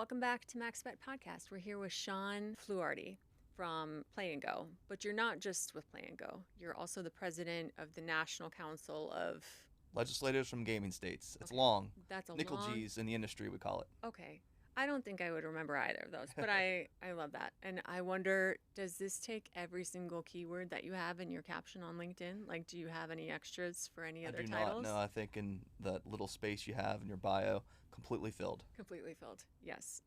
Welcome back to MaxBet Podcast. We're here with Shawn Fluharty from Play and Go, but you're not just with Play and Go. You're also the president of the National Council of Legislators from gaming states. It's Okay. long. That's a Nickel long. G's in the industry, we call it. Okay. I don't think I would remember either of those, but I love that. And I wonder, does this take every single keyword that you have in your caption on LinkedIn? Like, do you have any extras for any other titles? No, I think in that little space you have in your bio, completely filled. Completely filled. Yes.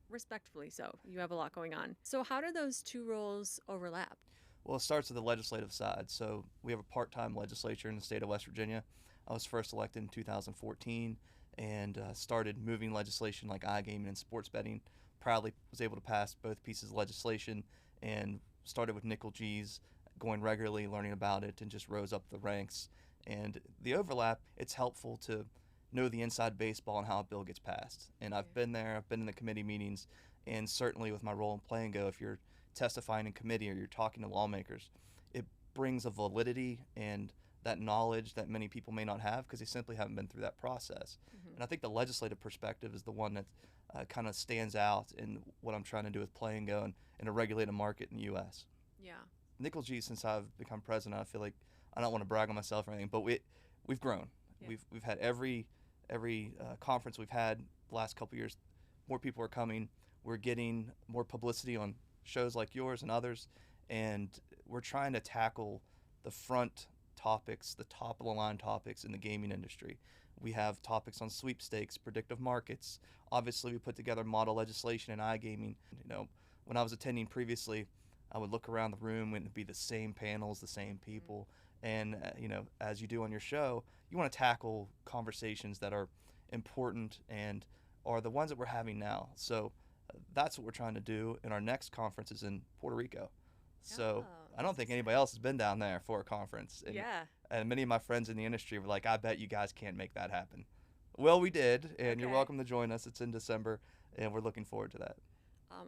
Respectfully so. You have a lot going on. So how do those two roles overlap? Well, it starts with the legislative side. So we have a part-time legislature in the state of West Virginia. I was first elected in 2014 and started moving legislation like iGaming and sports betting. Proudly was able to pass both pieces of legislation and started with Nickel G's, going regularly, learning about it, and just rose up the ranks. And the overlap, it's helpful to know the inside baseball and how a bill gets passed. And I've been there, I've been in the committee meetings, and certainly with my role in Play and Go, if you're testifying in committee or you're talking to lawmakers, it brings a validity and that knowledge that many people may not have because they simply haven't been through that process. And I think the legislative perspective is the one that kind of stands out in what I'm trying to do with Play and Go and in a regulated market in the U.S. Yeah. Nickel G, since I've become president, I feel like I don't want to brag on myself or anything, but we've grown. Yeah. We've had every conference we've had the last couple of years, more people are coming. We're getting more publicity on shows like yours and others, and we're trying to tackle the front topics, the top of the line topics in the gaming industry. We have topics on sweepstakes, predictive markets. Obviously, we put together model legislation in iGaming. When I was attending previously, I would look around the room and it'd be the same panels, the same people. And, as you do on your show, you want to tackle conversations that are important and are the ones that we're having now. So that's what we're trying to do. And our next conference is in Puerto Rico. So I don't think anybody else has been down there for a conference. And many of my friends in the industry were like, I bet you guys can't make that happen. Well, we did, and You're welcome to join us. It's in December, and we're looking forward to that.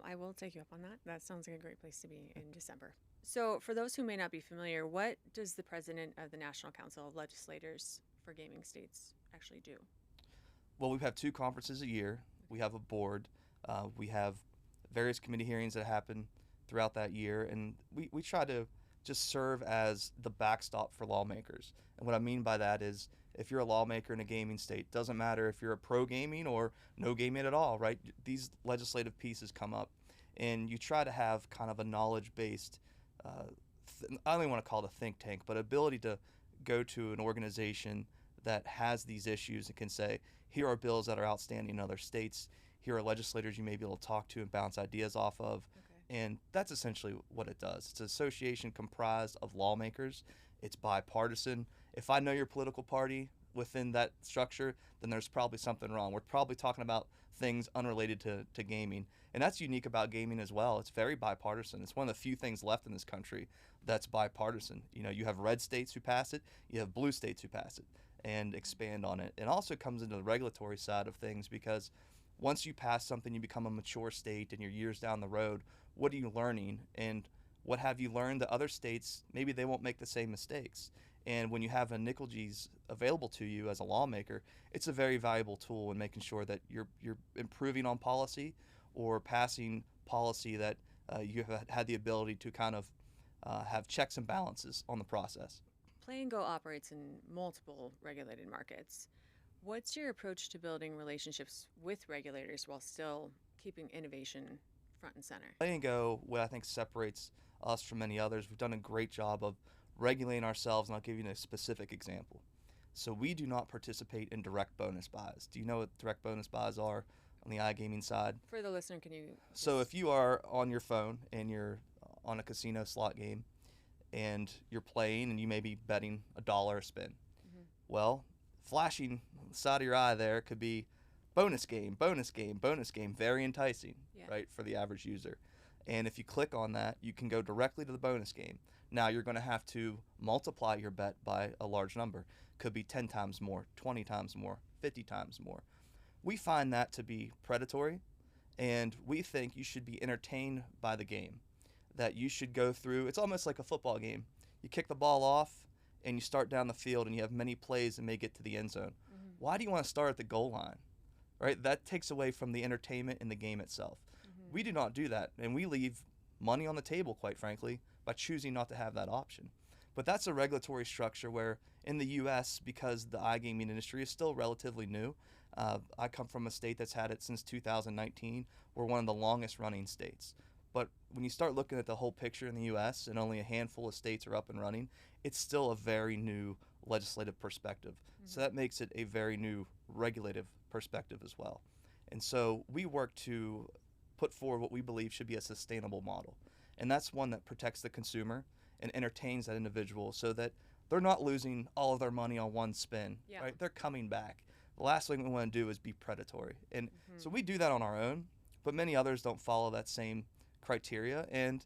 I will take you up on that. That sounds like a great place to be in December. So for those who may not be familiar, what does the president of the National Council of Legislators for Gaming States actually do? Well, we have 2 conferences a year. We have a board. We have various committee hearings that happen throughout that year, and we try to just serve as the backstop for lawmakers. And what I mean by that is if you're a lawmaker in a gaming state, doesn't matter if you're a pro gaming or no gaming at all, right? These legislative pieces come up, and you try to have kind of a knowledge-based, I don't even want to call it a think tank, but ability to go to an organization that has these issues and can say, here are bills that are outstanding in other states, here are legislators you may be able to talk to and bounce ideas off of. And that's essentially what it does. It's an association comprised of lawmakers. It's bipartisan. If I know your political party within that structure, then there's probably something wrong. We're probably talking about things unrelated to gaming. And that's unique about gaming as well. It's very bipartisan. It's one of the few things left in this country that's bipartisan. You have red states who pass it. You have blue states who pass it and expand on it. It also comes into the regulatory side of things because once you pass something, you become a mature state and you're years down the road. What are you learning, and what have you learned that other states, maybe they won't make the same mistakes? And when you have a Nickel G's available to you as a lawmaker, it's a very valuable tool in making sure that you're improving on policy or passing policy that you have had the ability to kind of have checks and balances on the process. Play and Go operates in multiple regulated markets. What's your approach to building relationships with regulators while still keeping innovation front and center? Play and Go, what I think separates us from many others, we've done a great job of regulating ourselves, and I'll give you a specific example. So we do not participate in direct bonus buys. Do you know what direct bonus buys are on the iGaming side? For the listener, can you... So if you are on your phone and you're on a casino slot game and you're playing and you may be betting $1 a spin, well, flashing on the side of your eye there could be bonus game, bonus game, bonus game, very enticing, right, for the average user. And if you click on that, you can go directly to the bonus game. Now you're going to have to multiply your bet by a large number. Could be 10 times more, 20 times more, 50 times more. We find that to be predatory, and we think you should be entertained by the game. That you should go through, it's almost like a football game. You kick the ball off, and you start down the field, and you have many plays and may get to the end zone. Why do you want to start at the goal line? right? That takes away from the entertainment in the game itself. Mm-hmm. We do not do that, and we leave money on the table, quite frankly, by choosing not to have that option. But that's a regulatory structure where in the U.S., because the iGaming industry is still relatively new, I come from a state that's had it since 2019. We're one of the longest running states. But when you start looking at the whole picture in the U.S. and only a handful of states are up and running, it's still a very new legislative perspective. Mm-hmm. So that makes it a very new regulative perspective as well. And so we work to put forward what we believe should be a sustainable model. And that's one that protects the consumer and entertains that individual so that they're not losing all of their money on one spin, right? They're coming back. The last thing we want to do is be predatory. And so we do that on our own, but many others don't follow that same criteria. And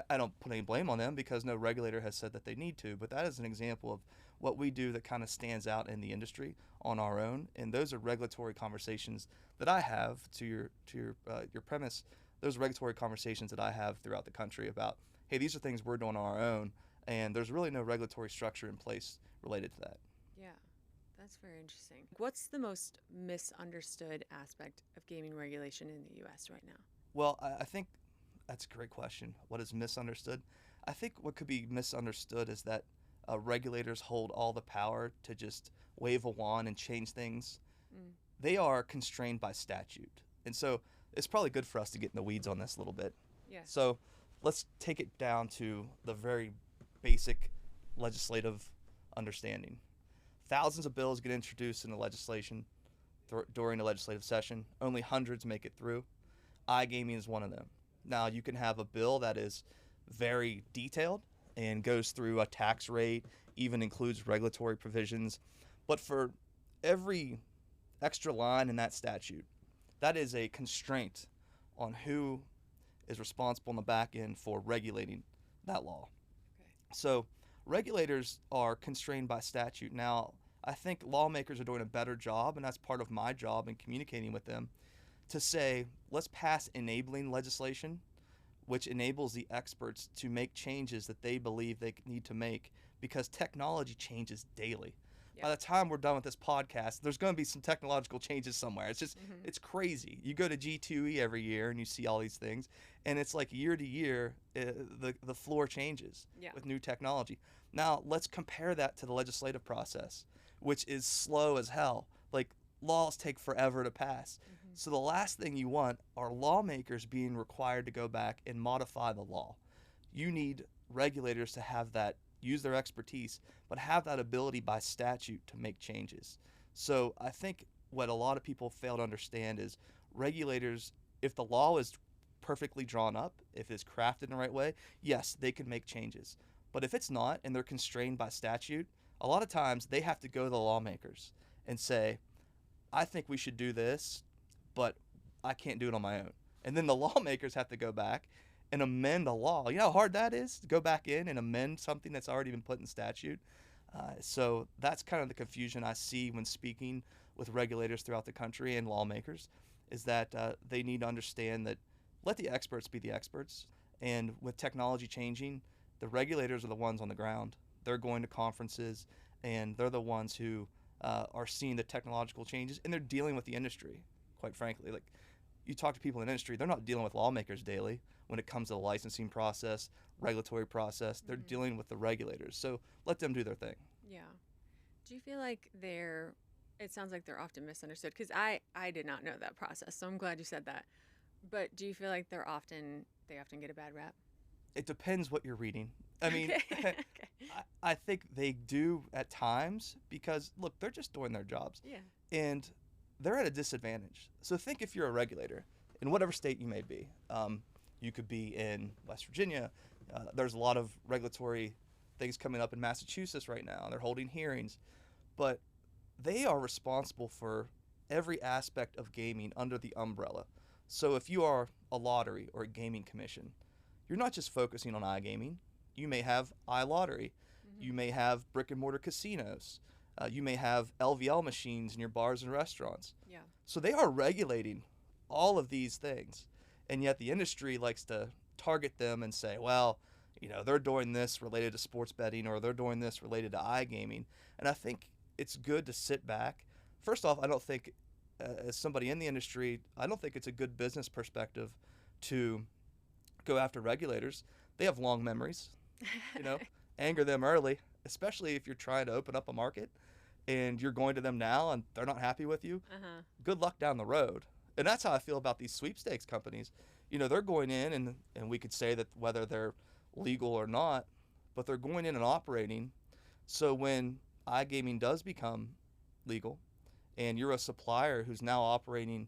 I don't put any blame on them because no regulator has said that they need to, but that is an example of what we do that kind of stands out in the industry on our own. And those are regulatory conversations that I have to your premise. Those regulatory conversations that I have throughout the country about, hey, these are things we're doing on our own, and there's really no regulatory structure in place related to that. Yeah, that's very interesting. What's the most misunderstood aspect of gaming regulation in the U.S. right now? Well, I think that's a great question. What is misunderstood? I think what could be misunderstood is that regulators hold all the power to just wave a wand and change things. They are constrained by statute. And so it's probably good for us to get in the weeds on this a little bit. Yeah. So let's take it down to the very basic legislative understanding. Thousands of bills get introduced in the legislation during a legislative session. Only hundreds make it through. iGaming is one of them. Now, you can have a bill that is very detailed and goes through a tax rate, even includes regulatory provisions. But for every extra line in that statute, that is a constraint on who is responsible in the back end for regulating that law. Okay. So regulators are constrained by statute. Now, I think lawmakers are doing a better job, and that's part of my job in communicating with them, to say, let's pass enabling legislation, which enables the experts to make changes that they believe they need to make, because technology changes daily. Yeah. By the time we're done with this podcast, there's going to be some technological changes somewhere. It's just, it's crazy. You go to G2E every year and you see all these things, and it's like year to year, the floor changes with new technology. Now, let's compare that to the legislative process, which is slow as hell. Like, laws take forever to pass. So the last thing you want are lawmakers being required to go back and modify the law. You need regulators to have that, use their expertise, but have that ability by statute to make changes. So I think what a lot of people fail to understand is regulators, if the law is perfectly drawn up, if it's crafted in the right way, yes, they can make changes. But if it's not and they're constrained by statute, a lot of times they have to go to the lawmakers and say, I think we should do this, but I can't do it on my own. And then the lawmakers have to go back and amend a law. You know how hard that is to go back in and amend something that's already been put in statute? So that's kind of the confusion I see when speaking with regulators throughout the country and lawmakers, is that they need to understand that let the experts be the experts. And with technology changing, the regulators are the ones on the ground. They're going to conferences, and they're the ones who are seeing the technological changes, and they're dealing with the industry, quite frankly. Like, you talk to people in the industry, they're not dealing with lawmakers daily when it comes to the licensing process, regulatory process. They're dealing with the regulators. So let them do their thing. Yeah. Do you feel like it sounds like they're often misunderstood? Because I did not know that process, so I'm glad you said that. But do you feel like they often get a bad rap? It depends what you're reading. I mean, Okay. I think they do at times because, look, they're just doing their jobs. Yeah. And they're at a disadvantage. So think if you're a regulator in whatever state you may be. You could be in West Virginia. There's a lot of regulatory things coming up in Massachusetts right now. They're holding hearings. But they are responsible for every aspect of gaming under the umbrella. So if you are a lottery or a gaming commission, you're not just focusing on iGaming. You may have iLottery. You may have brick and mortar casinos. You may have LVL machines in your bars and restaurants. Yeah. So they are regulating all of these things. And yet the industry likes to target them and say, well, you know, they're doing this related to sports betting, or they're doing this related to iGaming. And I think it's good to sit back. First off, I don't think as somebody in the industry, I don't think it's a good business perspective to go after regulators. They have long memories, anger them early, especially if you're trying to open up a market and you're going to them now and they're not happy with you. Good luck down the road. And that's how I feel about these sweepstakes companies. They're going in and we could say that whether they're legal or not, but they're going in and operating. So when iGaming does become legal and you're a supplier who's now operating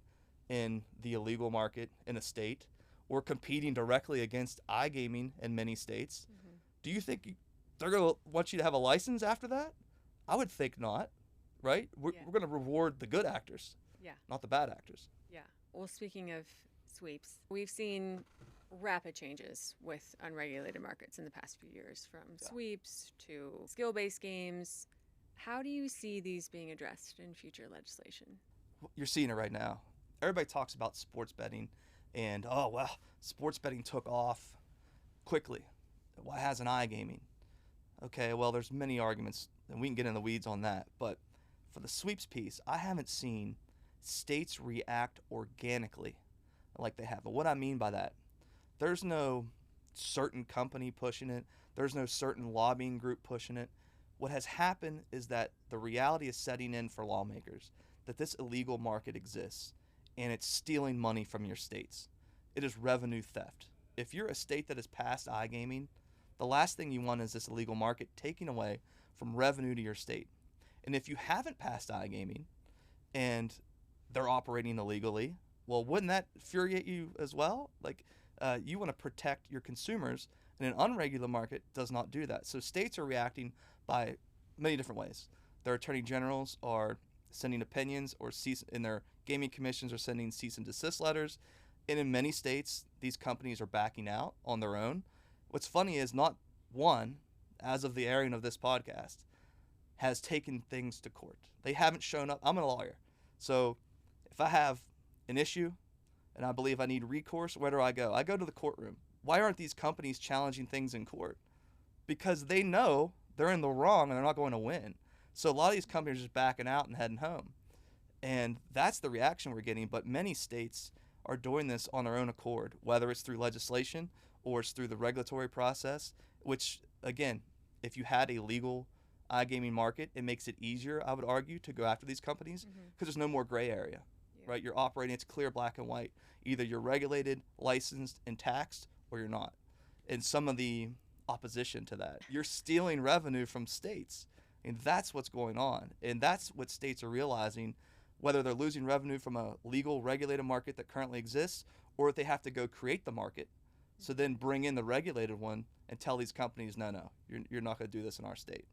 in the illegal market in a state or competing directly against iGaming in many states, do you think they're going to want you to have a license after that? I would think not, right? We're going to reward the good actors, not the bad actors. Yeah. Well, speaking of sweeps, we've seen rapid changes with unregulated markets in the past few years, from sweeps to skill-based games. How do you see these being addressed in future legislation? You're seeing it right now. Everybody talks about sports betting and, sports betting took off quickly. Why hasn't iGaming? Okay, well, there's many arguments, and we can get in the weeds on that. But for the sweeps piece, I haven't seen states react organically like they have. But what I mean by that, there's no certain company pushing it. There's no certain lobbying group pushing it. What has happened is that the reality is setting in for lawmakers that this illegal market exists and it's stealing money from your states. It is revenue theft. If you're a state that has passed iGaming, the last thing you want is this illegal market taking away from revenue to your state. And if you haven't passed iGaming and they're operating illegally, well, wouldn't that infuriate you as well? You want to protect your consumers, and an unregulated market does not do that. So states are reacting by many different ways. Their attorney generals are sending opinions, or in their gaming commissions are sending cease and desist letters. And in many states, these companies are backing out on their own. What's funny is not one, as of the airing of this podcast, has taken things to court. They haven't shown up. I'm a lawyer. So if I have an issue and I believe I need recourse, where do I go? I go to the courtroom. Why aren't these companies challenging things in court? Because they know they're in the wrong and they're not going to win. So a lot of these companies are just backing out and heading home. And that's the reaction we're getting. But many states are doing this on their own accord, whether it's through legislation or it's through the regulatory process, which, again, if you had a legal iGaming market, it makes it easier, I would argue, to go after these companies because there's no more gray area, right? You're operating, it's clear, black and white. Either you're regulated, licensed, and taxed, or you're not. And some of the opposition to that, you're stealing revenue from states. And that's what's going on. And that's what states are realizing, whether they're losing revenue from a legal, regulated market that currently exists, or if they have to go create the market. So then bring in the regulated one and tell these companies, no, you're not going to do this in our state.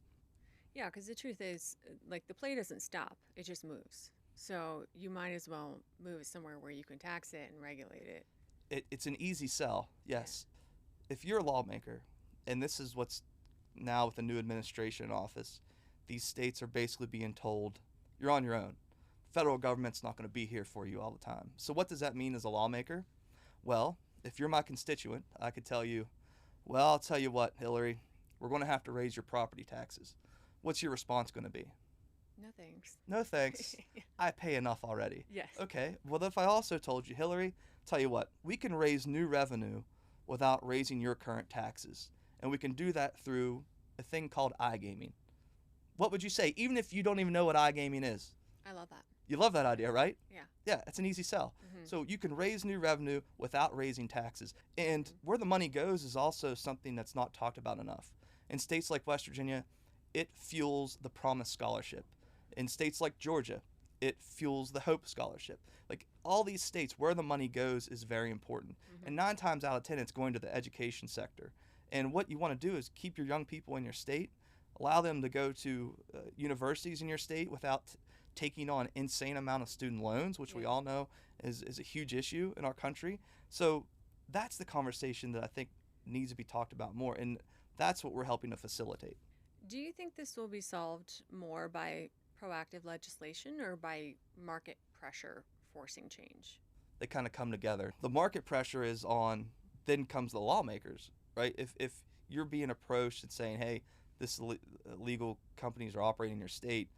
Yeah, because the truth is, the play doesn't stop. It just moves. So you might as well move it somewhere where you can tax it and regulate it. It's an easy sell, yes. Yeah. If you're a lawmaker, and this is what's now with the new administration in office, these states are basically being told, you're on your own. The federal government's not going to be here for you all the time. So what does that mean as a lawmaker? Well, if you're my constituent, I could tell you, well, I'll tell you what, Hillary, we're going to have to raise your property taxes. What's your response going to be? No thanks. No thanks. I pay enough already. Yes. Okay. Well, if I also told you, Hillary, tell you what, we can raise new revenue without raising your current taxes. And we can do that through a thing called iGaming. What would you say, even if you don't even know what iGaming is? I love that. You love that idea, right? Yeah. Yeah, it's an easy sell. Mm-hmm. So you can raise new revenue without raising taxes. And where the money goes is also something that's not talked about enough. In states like West Virginia, it fuels the Promise Scholarship. In states like Georgia, it fuels the Hope Scholarship. Like all these states, where the money goes is very important. Mm-hmm. And 9 times out of 10, it's going to the education sector. And what you want to do is keep your young people in your state, allow them to go to universities in your state without taking on insane amount of student loans, which we all know is a huge issue in our country. So that's the conversation that I think needs to be talked about more. And that's what we're helping to facilitate. Do you think this will be solved more by proactive legislation or by market pressure forcing change? They kind of come together. The market pressure is on, then comes the lawmakers, right? If you're being approached and saying, hey, this legal companies are operating in your state,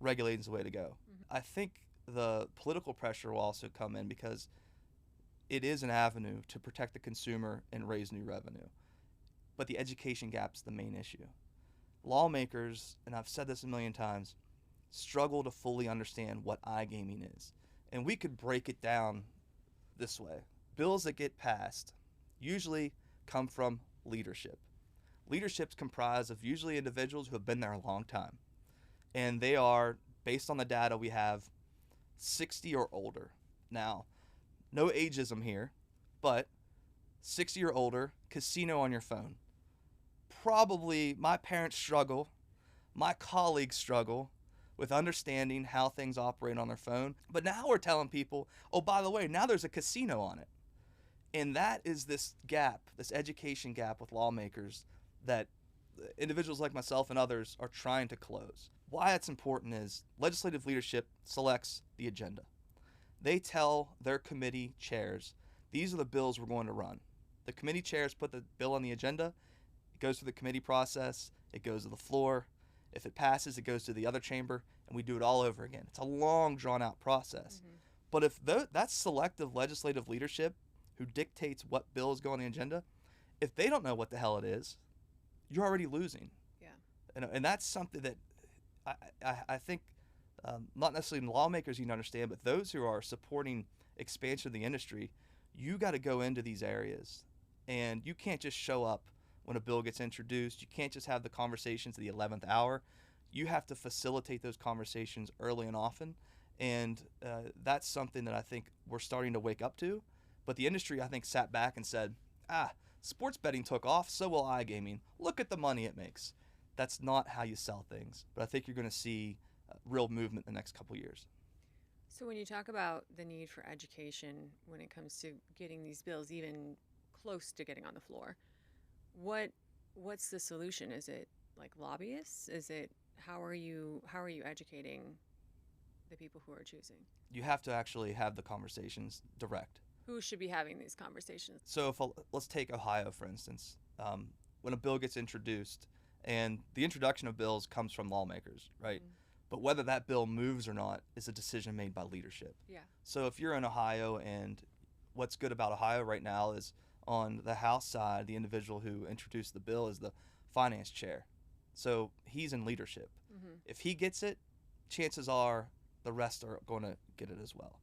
regulating is the way to go. Mm-hmm. I think the political pressure will also come in because it is an avenue to protect the consumer and raise new revenue. But the education gap's the main issue. Lawmakers, and I've said this a million times, struggle to fully understand what iGaming is. And we could break it down this way. Bills that get passed usually come from leadership. Leadership's comprised of usually individuals who have been there a long time. And they are, based on the data we have, 60 or older. Now, no ageism here, but 60 or older, casino on your phone. Probably my parents struggle, my colleagues struggle with understanding how things operate on their phone. But now we're telling people, oh, by the way, now there's a casino on it. And that is this gap, this education gap with lawmakers that individuals like myself and others are trying to close. Why it's important is legislative leadership selects the agenda. They tell their committee chairs, these are the bills we're going to run. The committee chairs put the bill on the agenda. It goes through the committee process. It goes to the floor. If it passes, it goes to the other chamber, and we do it all over again. It's a long, drawn-out process. Mm-hmm. But if that's selective legislative leadership who dictates what bills go on the agenda, if they don't know what the hell it is, you're already losing. Yeah. And that's something that I think not necessarily lawmakers need to understand, but those who are supporting expansion of the industry, you got to go into these areas. And you can't just show up when a bill gets introduced. You can't just have the conversations at the 11th hour. You have to facilitate those conversations early and often. And that's something that I think we're starting to wake up to. But the industry, I think, sat back and said, sports betting took off, so will iGaming. Look at the money it makes. That's not how you sell things. But I think you're going to see real movement in the next couple of years. So when you talk about the need for education when it comes to getting these bills even close to getting on the floor, what's the solution? Is it like lobbyists? Is it how are you educating the people who are choosing? You have to actually have the conversations direct. Who should be having these conversations? So let's take Ohio, for instance. When a bill gets introduced, and the introduction of bills comes from lawmakers, right? Mm-hmm. But whether that bill moves or not is a decision made by leadership. Yeah. So if you're in Ohio, and what's good about Ohio right now is on the House side, the individual who introduced the bill is the finance chair. So he's in leadership. Mm-hmm. If he gets it, chances are the rest are going to get it as well.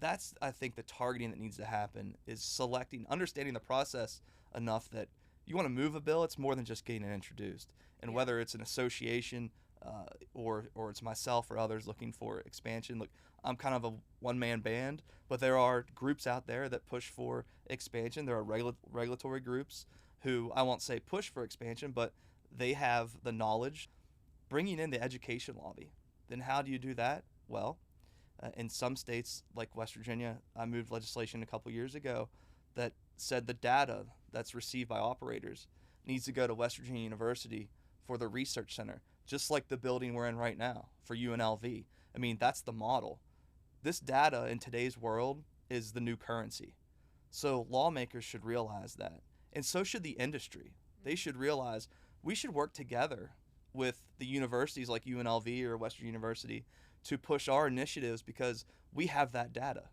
That's, I think, the targeting that needs to happen is understanding the process enough that you want to move a bill, it's more than just getting it introduced. And whether it's an association or it's myself or others looking for expansion. Look, I'm kind of a one-man band, but there are groups out there that push for expansion. There are regulatory groups who I won't say push for expansion, but they have the knowledge. Bringing in the education lobby. Then how do you do that? Well, in some states like West Virginia, I moved legislation a couple years ago that said the data that's received by operators needs to go to West Virginia University for the research center, just like the building we're in right now for UNLV. I mean, that's the model. This data in today's world is the new currency. So lawmakers should realize that. And so should the industry. They should realize we should work together with the universities like UNLV or West Virginia University to push our initiatives because we have that data.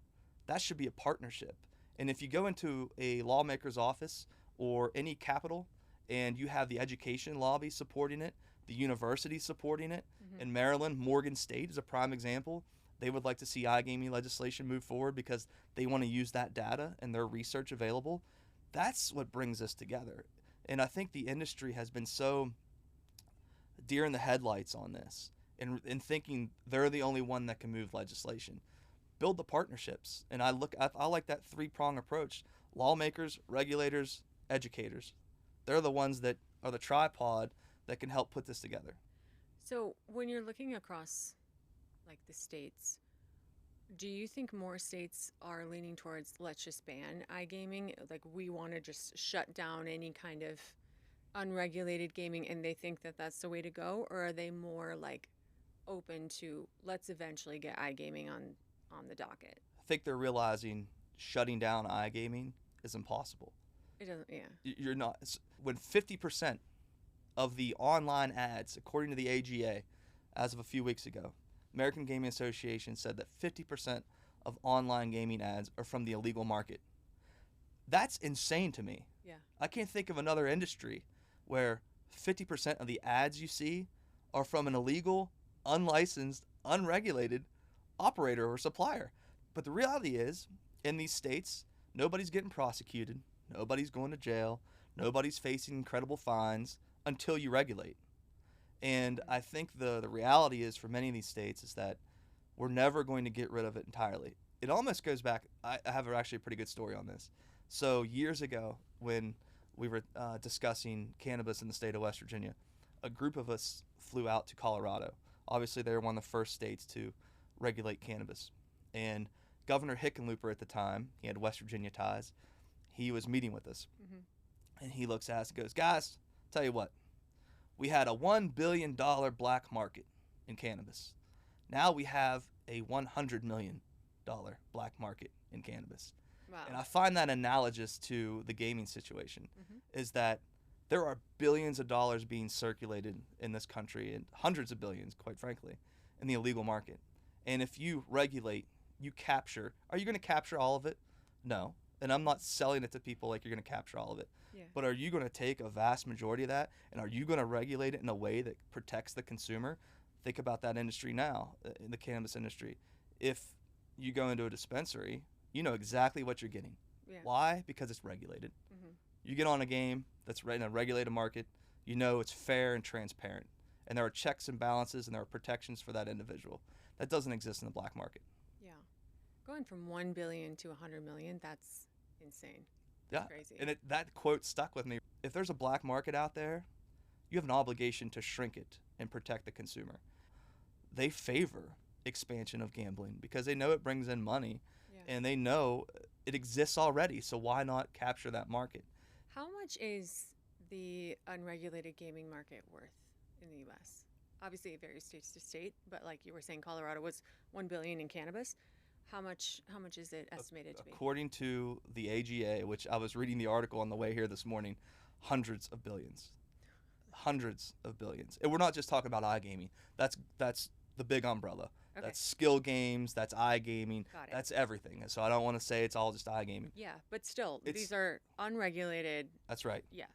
That should be a partnership. And if you go into a lawmaker's office or any capital and you have the education lobby supporting it, the university supporting it, in Maryland, Morgan State is a prime example. They would like to see iGaming legislation move forward because they want to use that data and their research available. That's what brings us together. And I think the industry has been so deer in the headlights on this and thinking they're the only one that can move legislation. Build the partnerships. And I like that three-prong approach. Lawmakers, regulators, educators. They're the ones that are the tripod that can help put this together. So when you're looking across like the states, do you think more states are leaning towards let's just ban iGaming? Like we want to just shut down any kind of unregulated gaming and they think that that's the way to go? Or are they more like open to let's eventually get iGaming on the docket? I think they're realizing shutting down iGaming is impossible. It doesn't, yeah. You're not. When 50% of the online ads, according to the AGA, as of a few weeks ago, American Gaming Association said that 50% of online gaming ads are from the illegal market. That's insane to me. Yeah. I can't think of another industry where 50% of the ads you see are from an illegal, unlicensed, unregulated operator or supplier. But the reality is, in these states, nobody's getting prosecuted, nobody's going to jail, nobody's facing incredible fines until you regulate. And I think the reality is for many of these states is that we're never going to get rid of it entirely. It almost goes back, I have actually a pretty good story on this. So years ago, when we were discussing cannabis in the state of West Virginia, a group of us flew out to Colorado. Obviously, they were one of the first states to regulate cannabis. And Governor Hickenlooper at the time, he had West Virginia ties, he was meeting with us. And he looks at us and goes, guys, tell you what, we had a $1 billion black market in cannabis. Now we have a $100 million black market in cannabis. Wow. And I find that analogous to the gaming situation, is that there are billions of dollars being circulated in this country, and hundreds of billions, quite frankly, in the illegal market. And if you regulate, you capture. Are you going to capture all of it? No. And I'm not selling it to people like you're going to capture all of it. Yeah. But are you going to take a vast majority of that, and are you going to regulate it in a way that protects the consumer? Think about that industry now, in the cannabis industry. If you go into a dispensary, you know exactly what you're getting. Yeah. Why? Because it's regulated. You get on a game that's in a regulated market, you know it's fair and transparent. And there are checks and balances, and there are protections for that individual. That doesn't exist in the black market. Yeah. Going from 1 billion to 100 million, that's insane. Yeah. Crazy. And that quote stuck with me. If there's a black market out there, you have an obligation to shrink it and protect the consumer. They favor expansion of gambling because they know it brings in money, and they know it exists already. So why not capture that market? How much is the unregulated gaming market worth in the U.S.? Obviously, it varies state to state, but like you were saying, Colorado was $1 billion in cannabis. How much is it estimated to be? According to the AGA, which I was reading the article on the way here this morning, hundreds of billions. Hundreds of billions. And we're not just talking about iGaming. That's the big umbrella. Okay. That's skill games, that's iGaming, that's everything. So I don't want to say it's all just iGaming. Yeah, but still, these are unregulated. That's right. Yeah.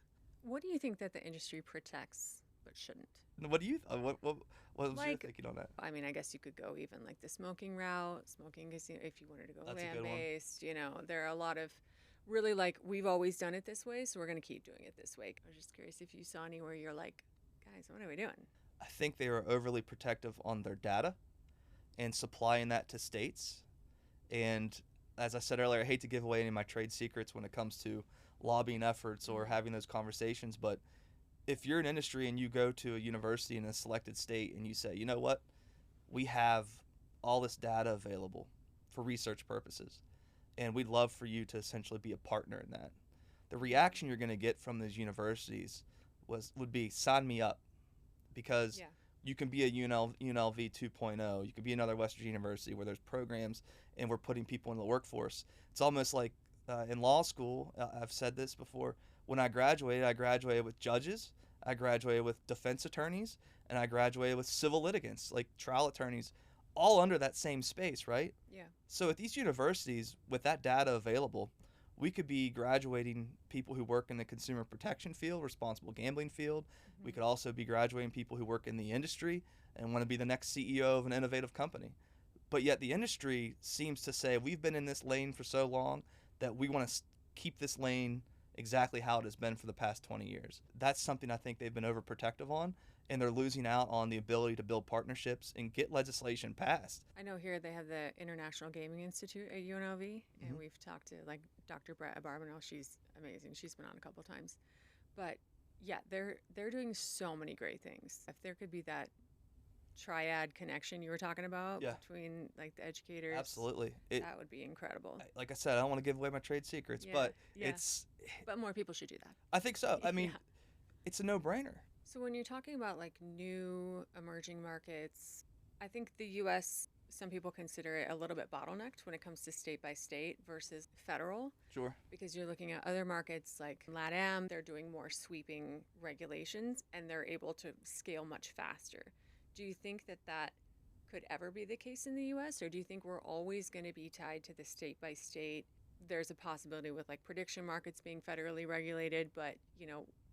What do you think that the industry protects but shouldn't? What do you what was your thinking on that? I mean, I guess you could go even like the smoking route, smoking if you wanted to go land-based. You know, there are a lot of really like, we've always done it this way, so we're going to keep doing it this way. I was just curious if you saw anywhere you're like, guys, what are we doing? I think they are overly protective on their data and supplying that to states. And as I said earlier, I hate to give away any of my trade secrets when it comes to lobbying efforts or having those conversations, but if you're an industry and you go to a university in a selected state and you say, you know what, we have all this data available for research purposes, and we'd love for you to essentially be a partner in that. The reaction you're going to get from those universities would be, sign me up, because you can be a UNLV 2.0. You could be another West Virginia university where there's programs and we're putting people in the workforce. It's almost like in law school, I've said this before, when I graduated with judges, I graduated with defense attorneys, and I graduated with civil litigants, like trial attorneys, all under that same space, right? Yeah. So at these universities, with that data available, we could be graduating people who work in the consumer protection field, responsible gambling field. We could also be graduating people who work in the industry and want to be the next CEO of an innovative company. But yet the industry seems to say, we've been in this lane for so long that we want to keep this lane exactly how it has been for the past 20 years. That's something I think they've been overprotective on, and they're losing out on the ability to build partnerships and get legislation passed. I know here they have the International Gaming Institute at UNLV, and we've talked to like Dr. Brett Barbanel. She's amazing. She's been on a couple times. But yeah, they're doing so many great things. If there could be that triad connection you were talking about between like the educators, absolutely, that would be incredible. Like I said, I don't want to give away my trade secrets, but but more people should do that. I think so. I mean, it's a no-brainer. So when you're talking about like new emerging markets, I think the U.S., some people consider it a little bit bottlenecked when it comes to state by state versus federal. Sure. Because you're looking at other markets like LATAM, they're doing more sweeping regulations and they're able to scale much faster. Do you think that could ever be the case in the U.S., or do you think we're always going to be tied to the state by state? There's a possibility with like prediction markets being federally regulated, but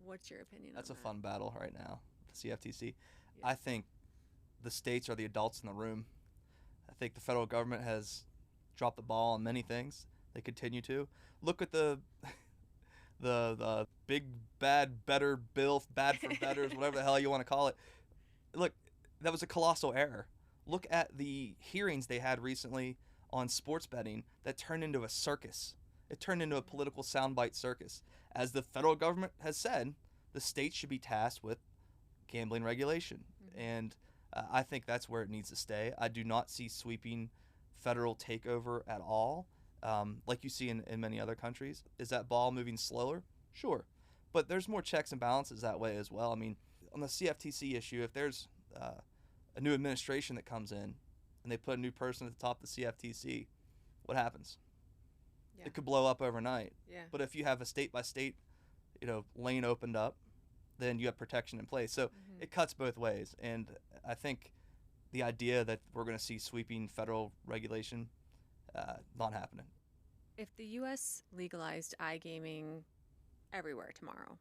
what's your opinion That's on a that? fun battle right now, the CFTC. Yeah. I think the states are the adults in the room. I think the federal government has dropped the ball on many things. They continue to. Look at the big bad better bill, bad for betters, whatever the hell you want to call it. Look, that was a colossal error. Look at the hearings they had recently on sports betting that turned into a circus. It turned into a political soundbite circus. As the federal government has said, the states should be tasked with gambling regulation. Mm-hmm. And I think that's where it needs to stay. I do not see sweeping federal takeover at all, like you see in many other countries. Is that ball moving slower? Sure. But there's more checks and balances that way as well. I mean, on the CFTC issue, if there's a new administration that comes in and they put a new person at the top of the CFTC, what happens? Yeah. It could blow up overnight. Yeah. But if you have a state-by-state, lane opened up, then you have protection in place. So it cuts both ways. And I think the idea that we're going to see sweeping federal regulation, not happening. If the U.S. legalized iGaming everywhere tomorrow,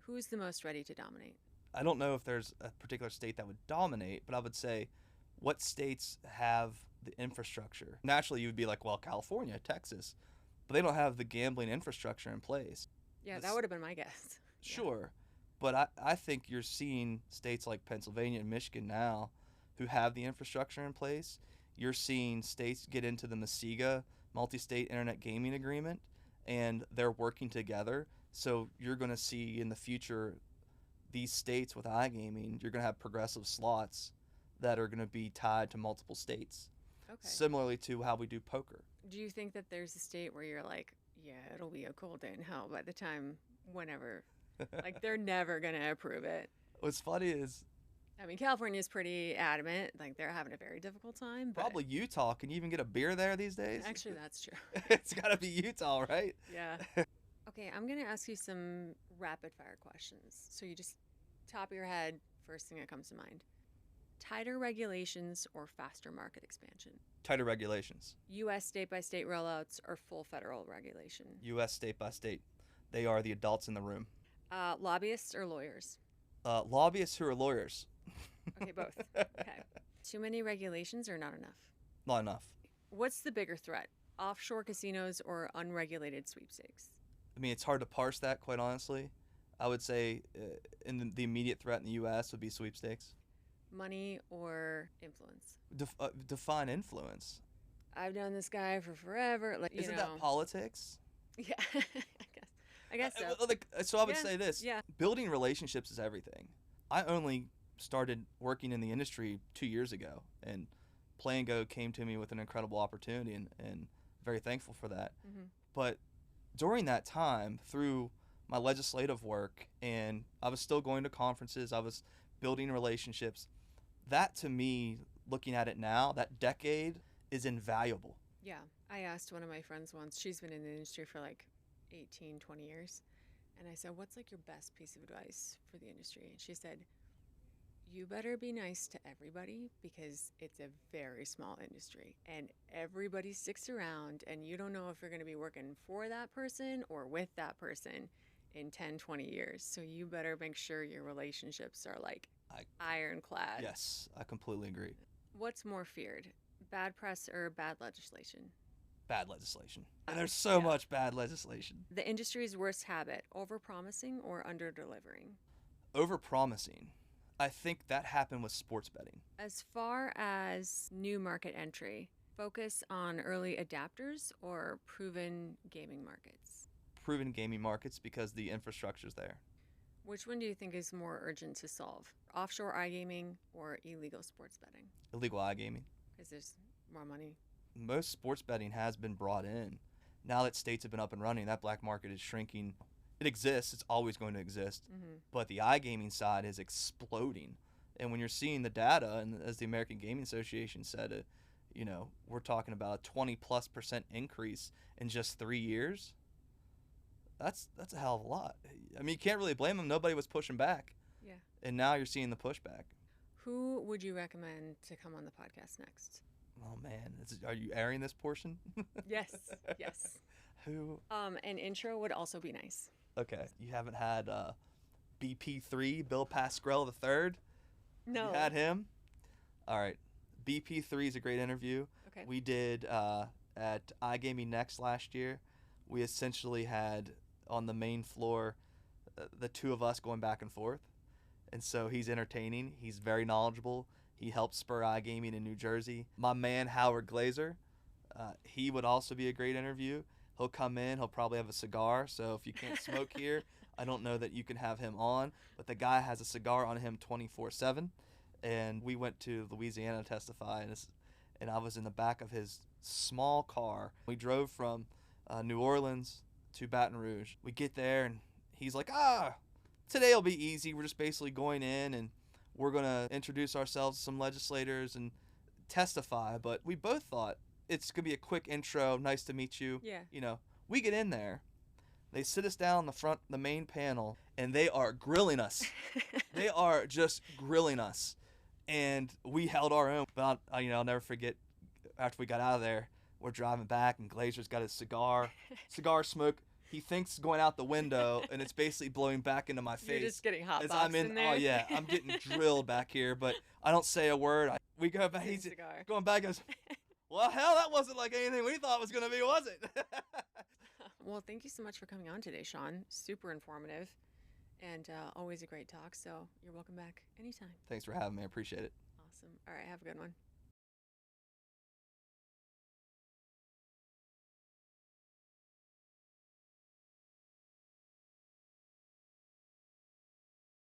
who's the most ready to dominate? I don't know if there's a particular state that would dominate, but I would say what states have the infrastructure. Naturally, you would be like, well, California, Texas, but they don't have the gambling infrastructure in place. Yeah, that would have been my guess. Sure. Yeah. But I think you're seeing states like Pennsylvania and Michigan now who have the infrastructure in place. You're seeing states get into the MASIGA, Multi-State Internet Gaming Agreement, and they're working together. So you're going to see in the future these states with iGaming, you're going to have progressive slots that are going to be tied to multiple states. Okay. Similarly to how we do poker. Do you think that there's a state where you're like, yeah, it'll be a cold day in hell by the time whenever, like they're never going to approve it? What's funny is, I mean, California is pretty adamant. Like they're having a very difficult time. But probably Utah. Can you even get a beer there these days? Actually, that's true. It's got to be Utah, right? Yeah. Okay, I'm going to ask you some rapid fire questions. So you just top of your head, first thing that comes to mind. Tighter regulations or faster market expansion? Tighter regulations. U.S. state-by-state rollouts or full federal regulation? U.S. state-by-state. They are the adults in the room. Lobbyists or lawyers? Lobbyists who are lawyers. Okay, both. Okay. Too many regulations or not enough? Not enough. What's the bigger threat? Offshore casinos or unregulated sweepstakes? I mean, it's hard to parse that, quite honestly. I would say the immediate threat in the U.S. would be sweepstakes. Money or influence? Define influence. I've known this guy for forever. Like, Isn't that politics? Yeah, I guess so. So I would say this. Yeah. Building relationships is everything. I only started working in the industry 2 years ago, and Play and Go came to me with an incredible opportunity, and very thankful for that. Mm-hmm. But during that time, through my legislative work, and I was still going to conferences, I was building relationships. That, to me, looking at it now, that decade is invaluable. Yeah. I asked one of my friends once, she's been in the industry for like 18, 20 years. And I said, what's like your best piece of advice for the industry? And she said, you better be nice to everybody because it's a very small industry and everybody sticks around and you don't know if you're going to be working for that person or with that person in 10, 20 years. So you better make sure your relationships are like ironclad. Yes, I completely agree. What's more feared, bad press or bad legislation? Bad legislation. And there's so much bad legislation. The industry's worst habit, overpromising or under-delivering? Overpromising. I think that happened with sports betting. As far as new market entry, focus on early adapters or proven gaming markets? Proven gaming markets because the infrastructure's there. Which one do you think is more urgent to solve? Offshore iGaming or illegal sports betting? Illegal iGaming. Because there's more money. Most sports betting has been brought in. Now that states have been up and running, that black market is shrinking. It exists. It's always going to exist. Mm-hmm. But the iGaming side is exploding. And when you're seeing the data, and as the American Gaming Association said, we're talking about a 20+% increase in just 3 years. That's a hell of a lot. I mean, you can't really blame them. Nobody was pushing back. Yeah. And now you're seeing the pushback. Who would you recommend to come on the podcast next? Oh man, are you airing this portion? Yes, yes. Who? An intro would also be nice. Okay, you haven't had BP3, Bill Pascrell III? No. You had him? All right. BP3 is a great interview. Okay. We did at iGaming Next last year. We essentially had on the main floor the two of us going back and forth. And so he's entertaining. He's very knowledgeable. He helped spur iGaming in New Jersey. My man, Howard Glazer, he would also be a great interview. He'll come in. He'll probably have a cigar. So if you can't smoke here, I don't know that you can have him on. But the guy has a cigar on him 24/7. And we went to Louisiana to testify, and I was in the back of his small car. We drove from New Orleans to Baton Rouge. We get there, and he's like, today will be easy. We're just basically going in, and we're going to introduce ourselves to some legislators and testify. But we both thought it's going to be a quick intro. Nice to meet you. Yeah. You know, we get in there. They sit us down in the front, the main panel, and they are grilling us. They are just grilling us. And we held our own. But I'll never forget, after we got out of there, we're driving back, and Glazer's got his cigar smoke. He thinks it's going out the window, and it's basically blowing back into my face. You're just getting hot boxed I'm in there. Oh yeah, I'm getting drilled back here, but I don't say a word. We go back. He's going back. Goes, well, hell, that wasn't like anything we thought it was gonna be, was it? Well, thank you so much for coming on today, Shawn. Super informative, and always a great talk. So you're welcome back anytime. Thanks for having me. I appreciate it. Awesome. All right, have a good one.